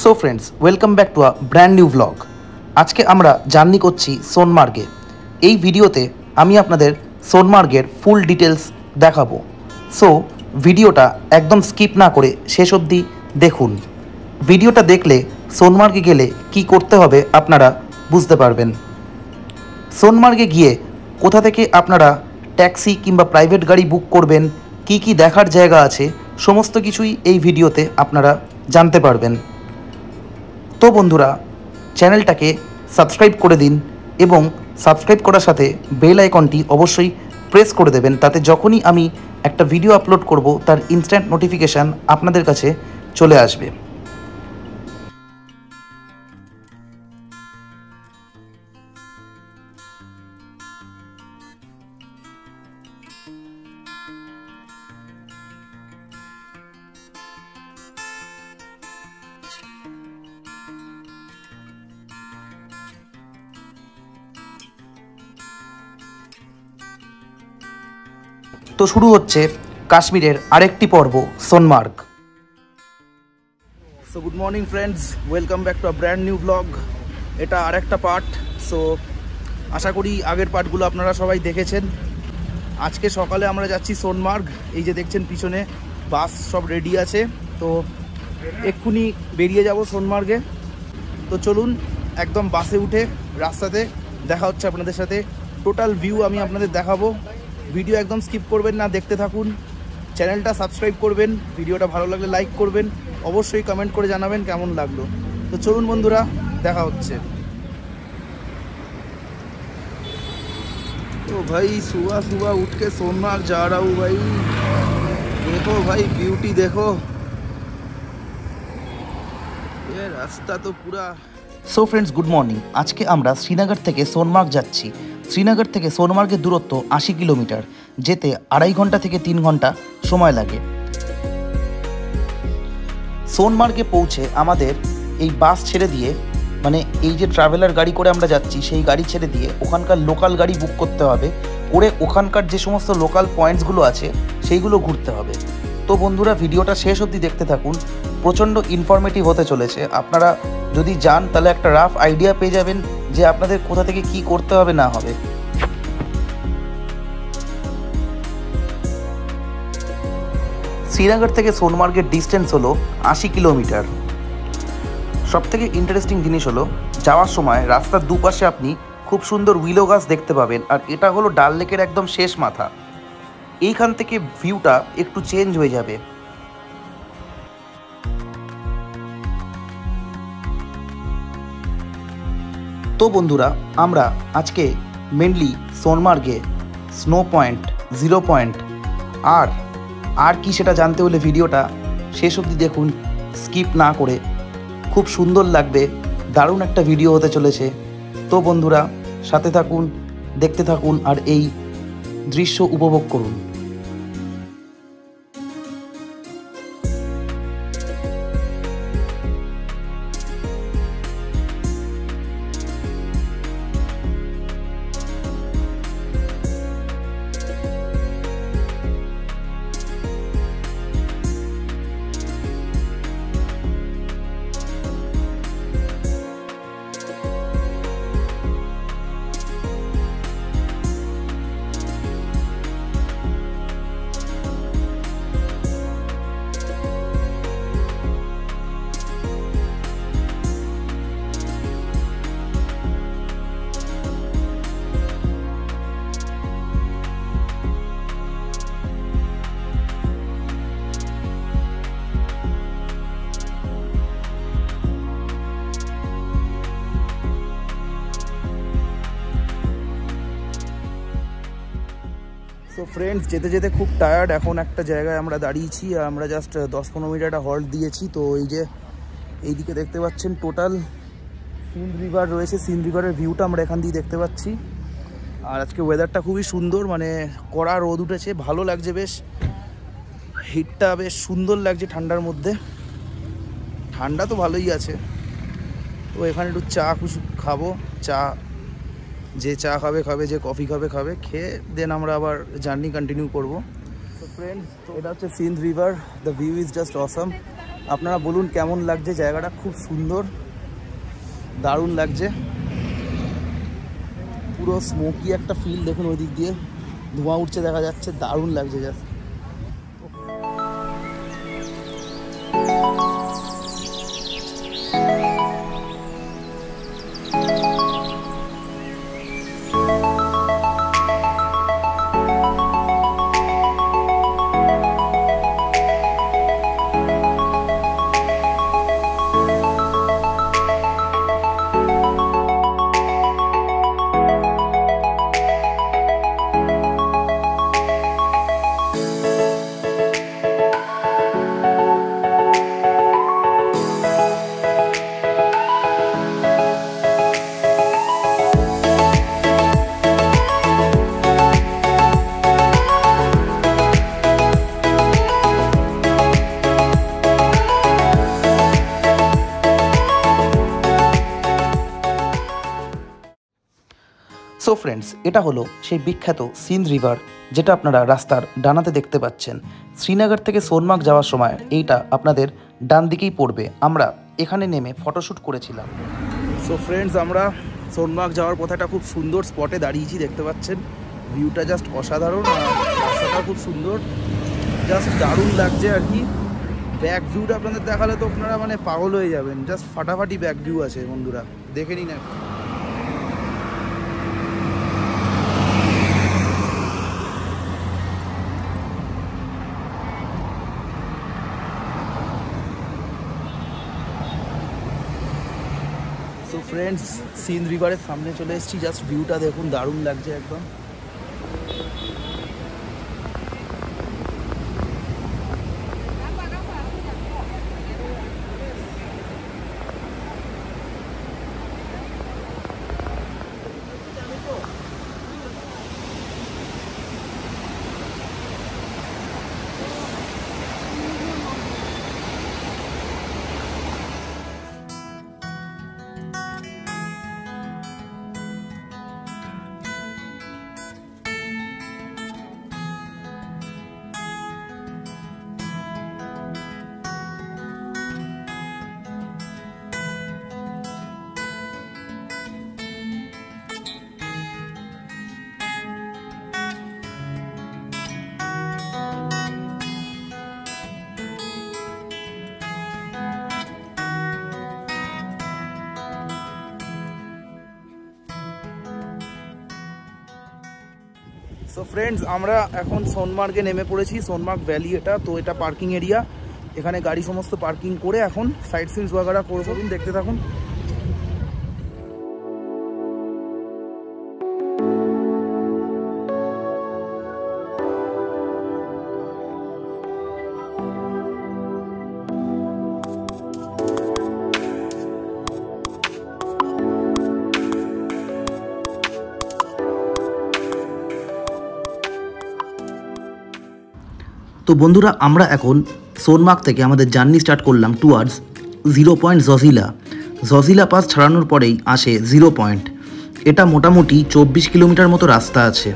So friends, welcome back to a brand new blog. আজকে আমরা journey করছি সোনমার্গে। এই ভিডিওতে আমি আপনাদের সোনমার্গের ফুল ডিটেলস দেখাবো। সো ভিডিওটা একদম স্কিপ না করে শেষ অবধি দেখুন। ভিডিওটা দেখলে সোনমার্গে গেলে কি করতে হবে আপনারা বুঝতে পারবেন। সোনমার্গে গিয়ে কোথা থেকে আপনারা ট্যাক্সি কিংবা প্রাইভেট গাড়ি বুক করবেন, কি কি দেখার জায়গা আছে, সমস্ত কিছুই এই ভিডিওতে আপনারা জানতে পারবেন। তো বন্ধুরা, চ্যানেলটাকে সাবস্ক্রাইব করে দিন এবং সাবস্ক্রাইব করার সাথে বেল আইকনটি অবশ্যই প্রেস করে দেবেন, তাতে যখনই আমি একটা ভিডিও আপলোড করব তার ইনস্ট্যান্ট নোটিফিকেশান আপনাদের কাছে চলে আসবে। তো শুরু হচ্ছে কাশ্মীরের আরেকটি পর্ব, Sonamarg. So good morning friends, welcome back to a brand new vlog. এটা আরেকটা পার্ট। সো আশা করি আগের পার্টগুলো আপনারা সবাই দেখেছেন। আজকে সকালে আমরা যাচ্ছি সোনমার্গ। এই যে দেখছেন পিছনে বাস সব রেডি আছে, তো এক্ষুনি বেরিয়ে যাব সোনমার্গে। তো চলুন একদম বাসে উঠে রাস্তাতে দেখা হচ্ছে আপনাদের সাথে। টোটাল ভিউ আমি আপনাদের দেখাবো। ভিডিও একদম স্কিপ করবেন না, দেখতে থাকুন। চ্যানেলটা সাবস্ক্রাইব করবেন, ভিডিওটা ভালো লাগলে লাইক করবেন, অবশ্যই কমেন্ট করে জানাবেন কেমন লাগলো। তো চলুন বন্ধুরা, দেখা হচ্ছে। तो भाई सुबह सुबह उठ के सोनमार्ग जा रहा हूँ भाई। देखो भाई ब्यूटी देखो, ये रास्ता तो पूरा। So friends, good morning. আজকে আমরা শ্রীনগর থেকে সোনমার্গ যাচ্ছি। শ্রীনগর থেকে সোনমার্গের দূরত্ব 80 কিলোমিটার। যেতে 2.5 ঘন্টা থেকে 3 ঘন্টা সময় লাগে। সোনমার্গে পৌঁছে আমাদের এই বাস ছেড়ে দিয়ে, মানে এই যে ট্রাভেলার গাড়ি করে আমরা যাচ্ছি, সেই গাড়ি ছেড়ে দিয়ে ওখানকার লোকাল গাড়ি বুক করতে হবে। করে ওখানকার যে সমস্ত লোকাল পয়েন্টসগুলো আছে সেইগুলো ঘুরতে হবে। তো বন্ধুরা, ভিডিওটা শেষ অবধি দেখতে থাকুন। প্রচণ্ড ইনফরমেটিভ হতে চলেছে। আপনারা যদি যান তাহলে একটা রাফ আইডিয়া পেয়ে যাবেন যে আপনাদের কোথা থেকে কি করতে হবে না হবে। শ্রীনগর থেকে সোনমার্গের ডিস্টেন্স হলো 80 কিলোমিটার। সবথেকে ইন্টারেস্টিং জিনিস হলো, যাওয়ার সময় রাস্তার দুপাশে আপনি খুব সুন্দর উইলো গাছ দেখতে পাবেন। আর এটা হলো ডাল লেকের একদম শেষ মাথা। এইখান থেকে ভিউটা একটু চেঞ্জ হয়ে যাবে। তো বন্ধুরা, আমরা আজকে মেনলি সোনমার্গে স্নো পয়েন্ট, জিরো পয়েন্ট আর কি সেটা জানতে হলে ভিডিওটা শেষ অবধি দেখুন, স্কিপ না করে। খুব সুন্দর লাগবে, দারুণ একটা ভিডিও হতে চলেছে। তো বন্ধুরা, সাথে থাকুন, দেখতে থাকুন আর এই দৃশ্য উপভোগ করুন। তো ফ্রেন্ডস, যেতে যেতে খুব টায়ার্ড। এখন একটা জায়গায় আমরা দাঁড়িয়েছি, আমরা জাস্ট 10-15 মিনিট একটা হল্ট দিয়েছি। তো এই যে এইদিকে দেখতে পাচ্ছেন টোটাল সিন্ধ রিভার রয়েছে। সিন্ধ রিভারের ভিউটা আমরা এখান দিয়ে দেখতে পাচ্ছি। আর আজকে ওয়েদারটা খুবই সুন্দর, মানে কড়া রোদ উঠেছে, ভালো লাগছে বেশ। হিটটা বেশ সুন্দর লাগছে ঠান্ডার মধ্যে। ঠান্ডা তো ভালোই আছে। তো এখানে একটু চা কিছু খাবো। চা, যে চা খাবে খাবে, যে কফি খাবে খাবে, খেয়ে দেন আমরা আবার জার্নি কন্টিনিউ করব। তো ফ্রেন্ডস, এটা হচ্ছে Sindh river. The view is just awesome. আপনারা বলুন কেমন লাগছে জায়গাটা। খুব সুন্দর, দারুণ লাগছে। পুরো স্মোকি একটা ফিল, দেখুন ওই দিক দিয়ে ধোঁয়া উঠছে দেখা যাচ্ছে, দারুণ লাগছে জাস্ট। সো ফ্রেন্ডস, এটা হলো সেই বিখ্যাত সিন্ধ রিভার, যেটা আপনারা রাস্তার ডানাতে দেখতে পাচ্ছেন। শ্রীনগর থেকে সোনমার্গ যাওয়ার সময় এইটা আপনাদের ডান দিকেই পড়বে। আমরা এখানে নেমে ফটোশ্যুট করেছিলাম। সো ফ্রেন্ডস, আমরা সোনমার্গ যাওয়ার পথে একটা খুব সুন্দর স্পটে দাঁড়িয়েছি, দেখতে পাচ্ছেন। ভিউটা জাস্ট অসাধারণ, আর রাস্তাটা খুব সুন্দর, জাস্ট দারুণ লাগছে আর কি। ব্যাক ভিউটা আপনাদের দেখালে তো আপনারা মানে পাগল হয়ে যাবেন, জাস্ট ফাটাফাটি ব্যাক ভিউ আছে বন্ধুরা, দেখে নিন। সো ফ্রেন্ডস, সিন্ধ রিভারের সামনে চলে এসেছি, জাস্ট ভিউটা দেখুন, দারুণ লাগছে একদম। সো ফ্রেন্ডস, আমরা এখন সোনমার্গে নেমে পড়েছি। সোনমার্গ ভ্যালি এটা, তো এটা পার্কিং এরিয়া। এখানে গাড়ি সমস্ত পার্কিং করে এখন সাইট সিনস ওয়াগারা করবো, দেখতে থাকুন। তো বন্ধুরা, আমরা এখন সোনমার্গ থেকে আমাদের জার্নি স্টার্ট করলাম towards 0 point Zojila. Zojila pass ছাড়ানোর পরেই আসে 0 পয়েন্ট। এটা মোটামুটি 24 কিলোমিটার মতো রাস্তা আছে,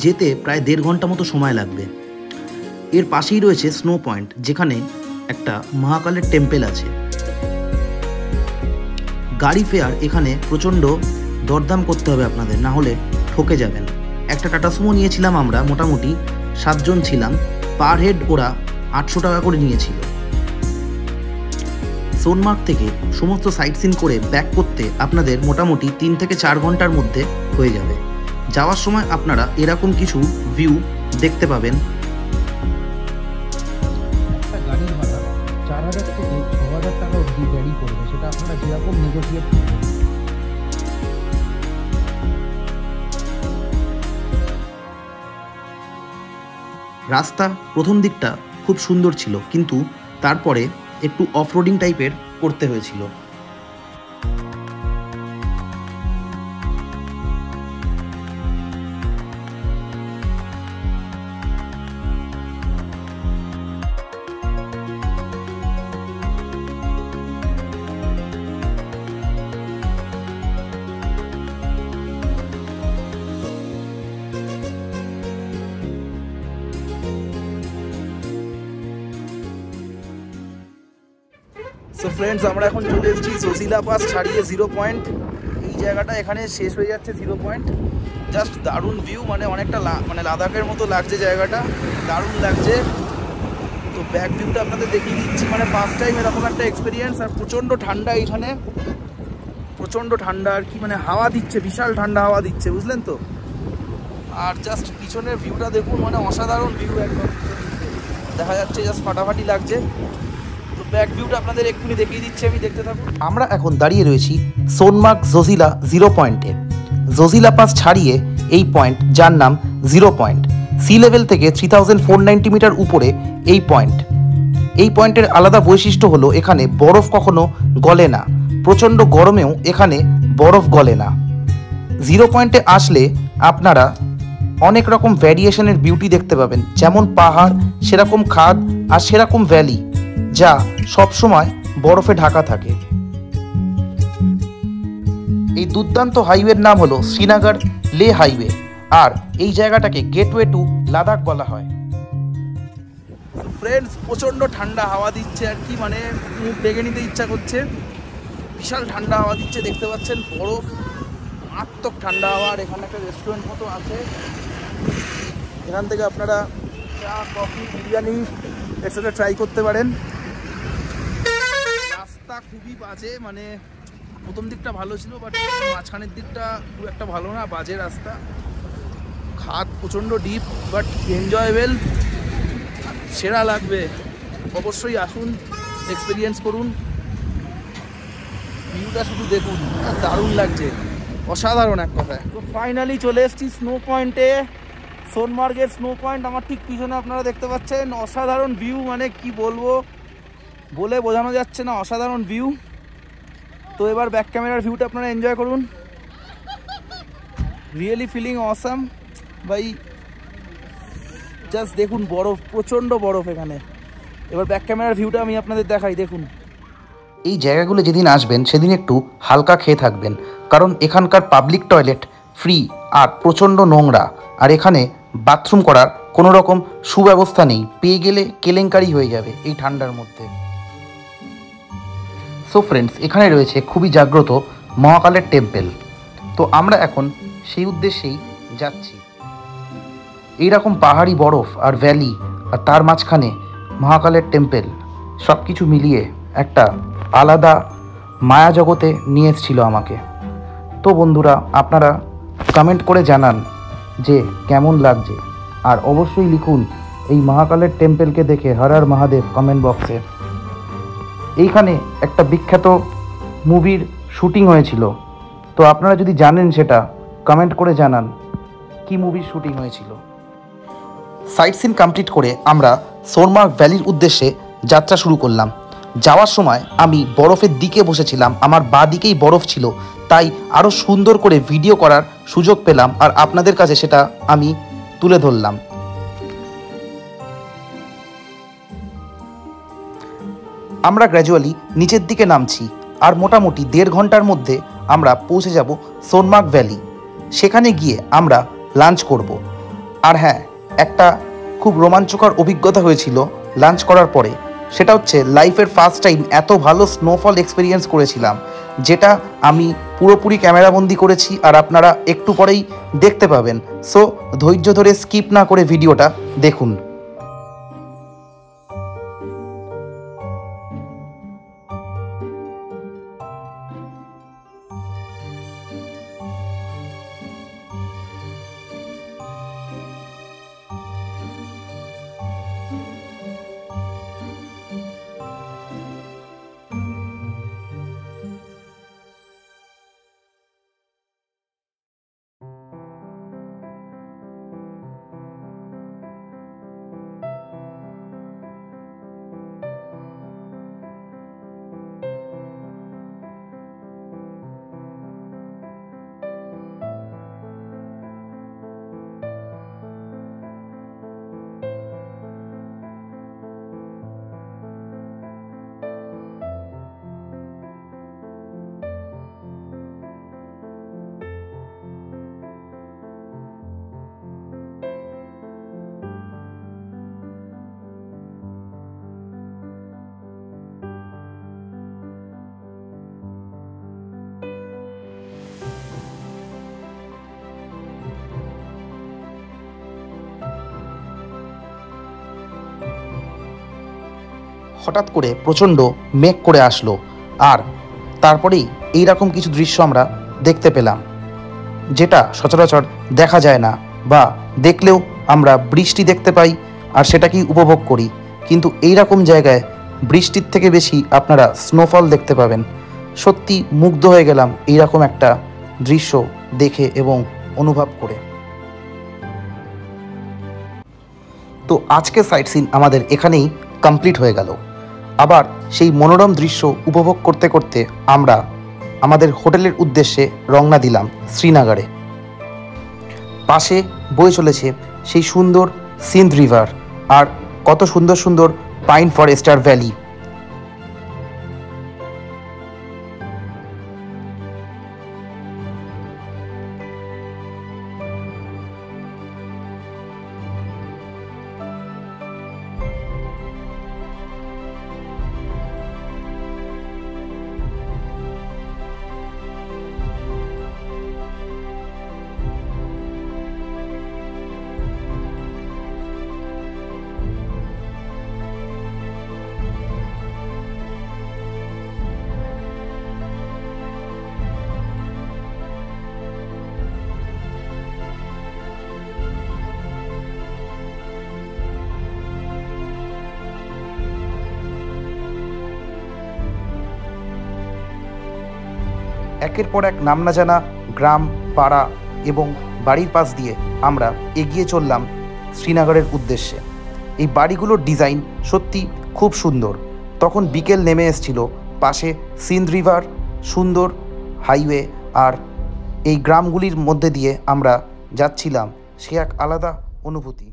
যেতে প্রায় 1.5 ঘন্টা মতো সময় লাগবে। এর পাশেই রয়েছে স্নো পয়েন্ট, যেখানে একটা মহাকালের টেম্পেল আছে। গাড়ি ফেয়ার এখানে প্রচণ্ড দরদাম করতে হবে আপনাদের, না হলে ঠকে যাবেন। একটা টাটা সুমো নিয়েছিলাম আমরা, মোটামুটি 7 জন ছিলাম। পার হেড ওরা 800 টাকা করে নিয়েছিল। সোনমার্গ থেকে সমস্ত সাইট সিন করে ব্যাক করতে আপনাদের মোটামুটি 3 থেকে 4 ঘন্টার মধ্যে হয়ে যাবে। যাওয়ার সময় আপনারা এরকম কিছু ভিউ দেখতে পাবেন। একটা গাড়ির ভাড়া 4000 থেকে 6000 টাকা অবধি ভ্যারি করবে, সেটা আপনারা যেরকম নেগোসিয়েট করবেন। রাস্তা প্রথম দিকটা খুব সুন্দর ছিল, কিন্তু তারপরে একটু অফরোডিং টাইপের করতে হয়েছিল। সো ফ্রেন্ডস, আমরা এখন চলে এসেছি জোজিলা পাস ছাড়িয়ে 0 পয়েন্ট। এই জায়গাটা এখানে শেষ হয়ে যাচ্ছে 0 পয়েন্ট। জাস্ট দারুণ ভিউ, মানে অনেকটা মানে লাদাখের মতো লাগছে জায়গাটা, দারুণ লাগছে। তো ব্যাক ভিউটা আপনাদের দেখিয়ে দিচ্ছি, মানে ফার্স্ট টাইম এরকম একটা এক্সপিরিয়েন্স। আর প্রচণ্ড ঠান্ডা এখানে, প্রচণ্ড ঠান্ডা আর কি, মানে হাওয়া দিচ্ছে, বিশাল ঠান্ডা হাওয়া দিচ্ছে, বুঝলেন তো। আর জাস্ট পিছনের ভিউটা দেখুন, মানে অসাধারণ ভিউ, একদম দেখা যাচ্ছে, জাস্ট ফাটাফাটি লাগছে। তো ব্যাক ভিউটা আপনাদের এক্ষুনি দেখিয়ে দিচ্ছি, আমি দেখতে থাকুন। আমরা এখন দাঁড়িয়ে রয়েছি সোনমার্গ জোজিলা 0 পয়েন্টে। জোজিলা পাস ছাড়িয়ে এই পয়েন্ট, যার নাম 0 পয়েন্ট। সি লেভেল থেকে 3490 মিটার উপরে এই পয়েন্ট। এই পয়েন্টের আলাদা বৈশিষ্ট্য হলো এখানে বরফ কখনো গলে না, প্রচণ্ড গরমেও এখানে বরফ গলে না। 0 পয়েন্টে আসলে আপনারা অনেক রকম ভ্যারিয়েশনের বিউটি দেখতে পাবেন, যেমন পাহাড়, সেরকম খাদ, আর সেরকম ভ্যালি, যা সবসময় বরফে ঢাকা থাকে। এই দুর্দান্ত হাইওয়ের নাম হলো শ্রীনগর লে হাইওয়ে, আর এই জায়গাটাকে গেটওয়ে টু লাদাখ বলা হয়। ফ্রেন্ডস, প্রচণ্ড ঠান্ডা হাওয়া দিচ্ছে আর কি, মানে মুখ ডেকে নিতে ইচ্ছা করছে। বিশাল ঠান্ডা হাওয়া দিচ্ছে, দেখতে পাচ্ছেন বরফ, মারাত্মক ঠান্ডা হাওয়া। আর এখানে একটা রেস্টুরেন্ট মতো আছে, এখান থেকে আপনারা চা, কফি, বিরিয়ানি একসাথে ট্রাই করতে পারেন। রাস্তা খুবই বাজে, মানে প্রথম দিকটা ভালো ছিল, বাট মাঝখানের দিকটা খুব একটা ভালো না, বাজে রাস্তা। খাদ প্রচণ্ড ডিপ, বাট এনজয়েবেল, সেরা লাগবে। অবশ্যই আসুন, এক্সপিরিয়েন্স করুন, ভিউটা শুধু দেখুন, দারুণ লাগছে, অসাধারণ এক কথায়। তো ফাইনালি চলে এসেছি স্নো পয়েন্টে, সোনমার্গের স্নো পয়েন্ট। আমার ঠিক পিছনে আপনারা দেখতে পাচ্ছেন, অসাধারণ ভিউ, মানে কি বলবো, বলে বোঝানো যাচ্ছে না, অসাধারণ ভিউ। তো এবার ব্যাক ক্যামেরার ভিউটা আপনারা এনজয় করুন। রিয়েলি ফিলিং অসাম ভাই, জাস্ট দেখুন বরফ, প্রচণ্ড বরফ এখানে। এবার ব্যাক ক্যামেরার ভিউটা আমি আপনাদের দেখাই, দেখুন। এই জায়গাগুলো যেদিন আসবেন সেদিন একটু হালকা খেয়ে থাকবেন, কারণ এখানকার পাবলিক টয়লেট ফ্রি আর প্রচণ্ড নোংরা। আর এখানে বাথরুম করার কোনো রকম সুব্যবস্থা নেই, পেয়ে গেলে কেলেঙ্কারি হয়ে যাবে এই ঠান্ডার মধ্যে। সো ফ্রেন্ডস, এখানে রয়েছে খুবই জাগ্রত মহাকালের টেম্পেল। তো আমরা এখন সেই উদ্দেশ্যেই যাচ্ছি। এইরকম পাহাড়ি বরফ আর ভ্যালি, আর তার মাঝখানে মহাকালের টেম্পেল, সব কিছু মিলিয়ে একটা আলাদা মায়া জগতে নিয়ে এসেছিল আমাকে। তো বন্ধুরা, আপনারা কমেন্ট করে জানান যে কেমন লাগছে, আর অবশ্যই লিখুন এই মহাকালের টেম্পেলকে দেখে হর হর মহাদেব কমেন্ট বক্সে। এইখানে একটা বিখ্যাত মুভির শুটিং হয়েছিল, তো আপনারা যদি জানেন সেটা কমেন্ট করে জানান কি মুভির শুটিং হয়েছিল। সাইট সিন কমপ্লিট করে আমরা সোনমার্গ ভ্যালির উদ্দেশ্যে যাত্রা শুরু করলাম। যাওয়ার সময় আমি বরফের দিকে বসেছিলাম, আমার বাঁ দিকেই বরফ ছিল, তাই আরও সুন্দর করে ভিডিও করার সুযোগ পেলাম, আর আপনাদের কাছে সেটা আমি তুলে ধরলাম। আমরা গ্র্যাজুয়ালি নিচের দিকে নামছি, আর মোটামুটি 1.5 ঘন্টার মধ্যে আমরা পৌঁছে যাব সোনমার্গ ভ্যালি। সেখানে গিয়ে আমরা লাঞ্চ করব। আর হ্যাঁ, একটা খুব রোমাঞ্চকর অভিজ্ঞতা হয়েছিল লাঞ্চ করার পরে, সেটা হচ্ছে লাইফের ফার্স্ট টাইম এত ভালো স্নোফল এক্সপিরিয়েন্স করেছিলাম, যেটা আমি পুরোপুরি ক্যামেরাবন্দি করেছি, আর আপনারা একটু পরেই দেখতে পাবেন। সো ধৈর্য ধরে স্কিপ না করে ভিডিওটা দেখুন। হঠাৎ করে প্রচণ্ড মেঘ করে আসলো, আর তারপরেই এইরকম কিছু দৃশ্য আমরা দেখতে পেলাম, যেটা সচরাচর দেখা যায় না, বা দেখলেও আমরা বৃষ্টি দেখতে পাই আর সেটাকেই উপভোগ করি। কিন্তু এই রকম জায়গায় বৃষ্টির থেকে বেশি আপনারা স্নোফল দেখতে পাবেন। সত্যি মুগ্ধ হয়ে গেলাম এইরকম একটা দৃশ্য দেখে এবং অনুভব করে। তো আজকে সাইট সিন আমাদের এখানেই কমপ্লিট হয়ে গেল। আবার সেই মনোরম দৃশ্য উপভোগ করতে করতে আমরা আমাদের হোটেলের উদ্দেশ্যে রওনা দিলাম শ্রীনগরে। পাশে বয়ে চলেছে সেই সুন্দর সিন্ধ রিভার, আর কত সুন্দর সুন্দর পাইন ফরেস্ট আর ভ্যালি। একের পর এক নাম না জানা গ্রাম, পাড়া এবং বাড়ির পাশ দিয়ে আমরা এগিয়ে চললাম শ্রীনগরের উদ্দেশ্যে। এই বাড়িগুলোর ডিজাইন সত্যি খুব সুন্দর। তখন বিকেল নেমে এসেছিল, পাশে সিন্ধ রিভার, সুন্দর হাইওয়ে, আর এই গ্রামগুলির মধ্যে দিয়ে আমরা যাচ্ছিলাম। সে এক আলাদা অনুভূতি।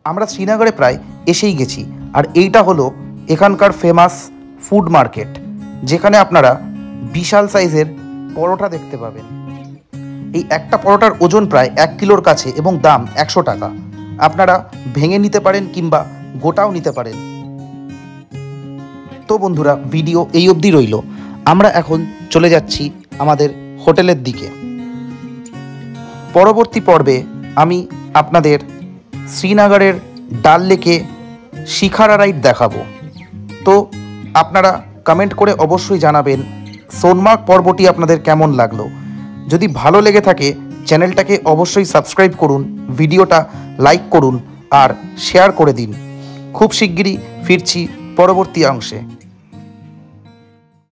আমরা শ্রীনগরে প্রায় এসেই গেছি, আর এইটা হলো এখানকার ফেমাস ফুড মার্কেট, যেখানে আপনারা বিশাল সাইজের পরোটা দেখতে পাবেন। এই একটা পরোটার ওজন প্রায় 1 কিলোর কাছে এবং দাম 100 টাকা। আপনারা ভেঙে নিতে পারেন কিংবা গোটাও নিতে পারেন। তো বন্ধুরা, ভিডিও এই অবধি রইল। আমরা এখন চলে যাচ্ছি আমাদের হোটেলের দিকে। পরবর্তী পর্বে আমি আপনাদের শ্রীনগরের ডাল লেকে শিখারা রাইড দেখাবো। তো আপনারা কমেন্ট করে অবশ্যই জানাবেন সোনমার্গ পর্বটি আপনাদের কেমন লাগলো। যদি ভালো লেগে থাকে চ্যানেলটাকে অবশ্যই সাবস্ক্রাইব করুন, ভিডিওটা লাইক করুন আর শেয়ার করে দিন। খুব শিগগিরই ফিরছি পরবর্তী অংশে।